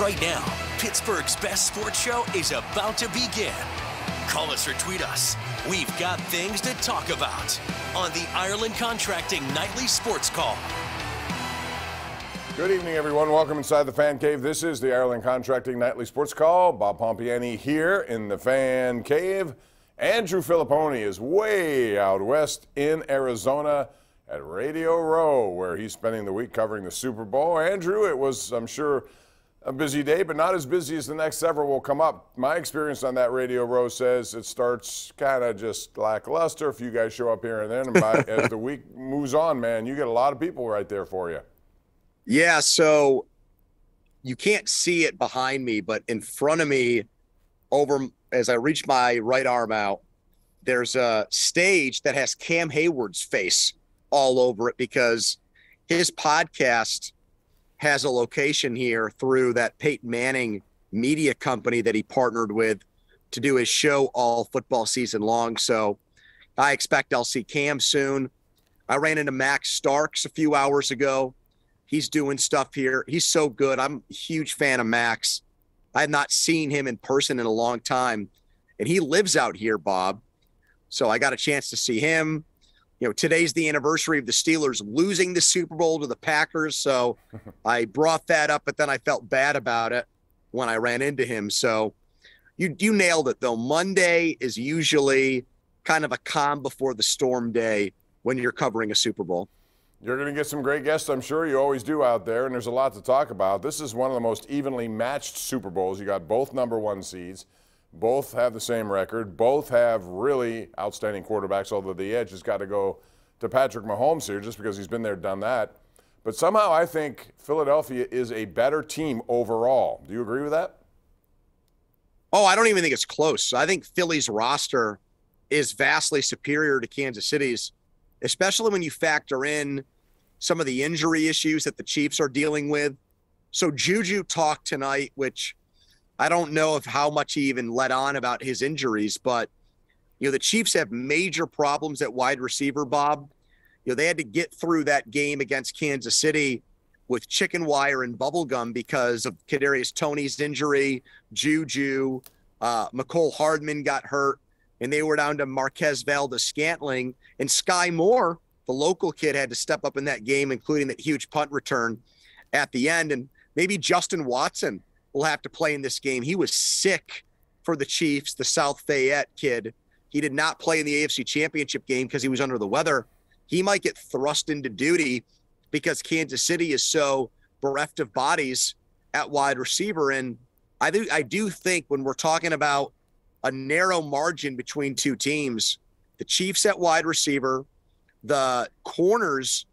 Right now, Pittsburgh's best sports show is about to begin. Call us or tweet us. We've got things to talk about on the Ireland Contracting Nightly Sports Call. Good evening, everyone. Welcome inside the Fan Cave. This is the Ireland Contracting Nightly Sports Call. Bob Pompeani here in the Fan Cave. Andrew Fillipponi is way out west in Arizona at Radio Row, where he's spending the week covering the Super Bowl. Andrew, it was, I'm sure, a busy day, but not as busy as the next several will come up. My experience on that Radio Row says it starts kind of just lackluster. A few guys show up here and then, and as the week moves on, man, you get a lot of people right there for you. Yeah, so you can't see it behind me, but in front of me, over as I reach my right arm out, there's a stage that has Cam Hayward's face all over it because his podcast has a location here through that Peyton Manning media company that he partnered with to do his show all football season long. So I expect I'll see Cam soon. I ran into Max Starks a few hours ago. He's doing stuff here. He's so good. I'm a huge fan of Max. I have not seen him in person in a long time, and he lives out here, Bob. So I got a chance to see him. You know, today's the anniversary of the Steelers losing the Super Bowl to the Packers. So I brought that up, but then I felt bad about it when I ran into him. So you nailed it, though. Monday is usually kind of a calm before the storm day when you're covering a Super Bowl. You're going to get some great guests, I'm sure. You always do out there, and there's a lot to talk about. This is one of the most evenly matched Super Bowls. You got both number one seeds. Both have the same record. Both have really outstanding quarterbacks, although the edge has got to go to Patrick Mahomes here just because he's been there, done that. But somehow I think Philadelphia is a better team overall. Do you agree with that? Oh, I don't even think it's close. I think Philly's roster is vastly superior to Kansas City's, especially when you factor in some of the injury issues that the Chiefs are dealing with. So Juju talked tonight, which I don't know if how much he even let on about his injuries, but, you know, the Chiefs have major problems at wide receiver, Bob. You know, they had to get through that game against Kansas City with chicken wire and bubble gum because of Kadarius Toney's injury. Juju, McCole Hardman got hurt, and they were down to Marquez Valdes-Scantling. And Sky Moore, the local kid, had to step up in that game, including that huge punt return at the end. And maybe Justin Watson will have to play in this game. He was sick for the Chiefs, the South Fayette kid. He did not play in the AFC Championship game because he was under the weather. He might get thrust into duty because Kansas City is so bereft of bodies at wide receiver. And I do think when we're talking about a narrow margin between two teams, the Chiefs at wide receiver, the corners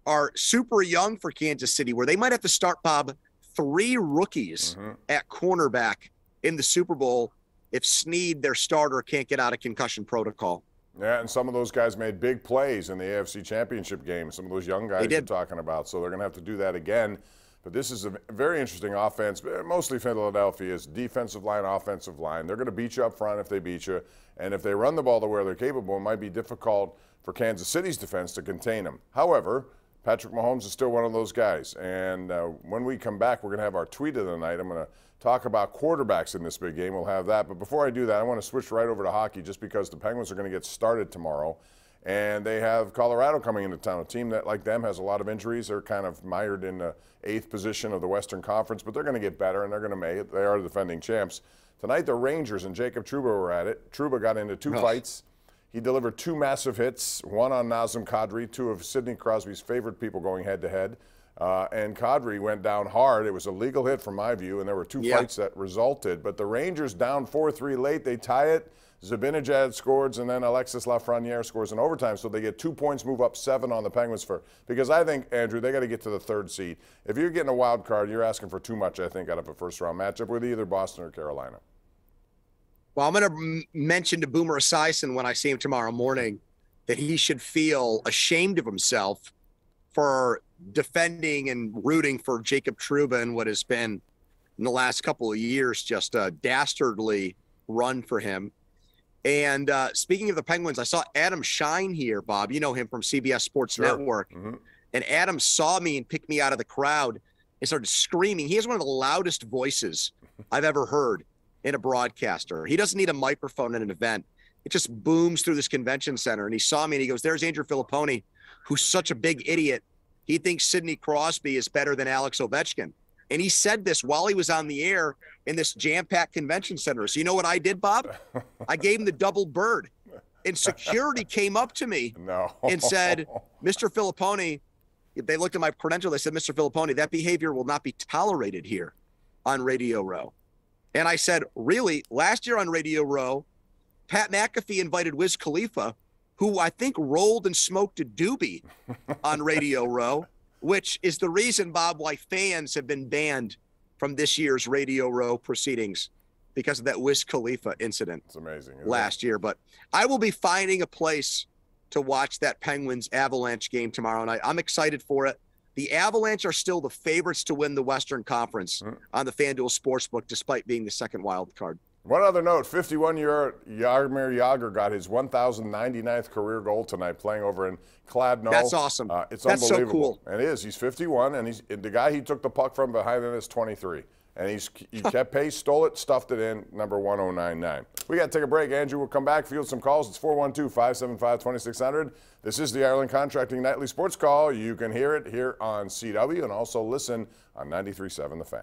are super young for Kansas City, where they might have to start, Bob, 3 rookies at cornerback in the Super Bowl if Snead, their starter, can't get out of concussion protocol. Yeah, and some of those guys made big plays in the AFC Championship game, some of those young guys you're talking about, so they're going to have to do that again. But this is a very interesting offense, mostly Philadelphia's defensive line, offensive line. They're going to beat you up front if they beat you, and if they run the ball to where they're capable, it might be difficult for Kansas City's defense to contain them. However, Patrick Mahomes is still one of those guys. And when we come back, we're going to have our tweet of the night. I'm going to talk about quarterbacks in this big game. We'll have that. But before I do that, I want to switch right over to hockey just because the Penguins are going to get started tomorrow. And they have Colorado coming into town, a team that, like them, has a lot of injuries. They're kind of mired in the 8th position of the Western Conference, but they're going to get better, and they're going to make it. They are the defending champs. Tonight, the Rangers and Jacob Trouba were at it. Trouba got into 2 fights. He delivered 2 massive hits, one on Nazem Kadri, 2 of Sidney Crosby's favorite people going head-to-head. And Kadri went down hard. It was a legal hit from my view, and there were 2 fights that resulted. But the Rangers down 4-3 late. They tie it. Zibanejad scores, and then Alexis Lafreniere scores in overtime. So they get 2 points, move up 7 on the Penguins because I think, Andrew, they got to get to the 3rd seed. If you're getting a wild card, you're asking for too much, I think, out of a first-round matchup with either Boston or Carolina. Well, I'm going to mention to Boomer Esiason when I see him tomorrow morning that he should feel ashamed of himself for defending and rooting for Jacob Trouba in what has been, in the last couple of years, just a dastardly run for him. And speaking of the Penguins, I saw Adam Shine here, Bob. You know him from CBS Sports Network. And Adam saw me and picked me out of the crowd. and started screaming. He has one of the loudest voices I've ever heard in a broadcaster. He doesn't need a microphone in an event. It just booms through this convention center. And he saw me and he goes, there's Andrew Fillipponi, who's such a big idiot. He thinks Sidney Crosby is better than Alex Ovechkin. And he said this while he was on the air in this jam-packed convention center. So you know what I did, Bob? I gave him the double bird. And security came up to me and said, Mr. Fillipponi, they looked at my credential. They said, Mr. Fillipponi, that behavior will not be tolerated here on Radio Row. And I said, really? Last year on Radio Row, Pat McAfee invited Wiz Khalifa, who I think rolled and smoked a doobie on Radio Row, which is the reason, Bob, why fans have been banned from this year's Radio Row proceedings because of that Wiz Khalifa incident. It's amazing. Last year. But I will be finding a place to watch that Penguins Avalanche game tomorrow night. I'm excited for it. The Avalanche are still the favorites to win the Western Conference on the FanDuel Sportsbook, despite being the second wild card. One other note, 51-year Jaromir Jagr got his 1,099th career goal tonight playing over in Kladno. That's awesome. It's That's unbelievable. So cool. And it is. He's 51, and the guy he took the puck from behind him is 23. And he kept pace, stole it, stuffed it in, number 1099. We got to take a break. Andrew will come back, field some calls. It's 412-575-2600. This is the Ireland Contracting Nightly Sports Call. You can hear it here on CW and also listen on 93.7 The Fan.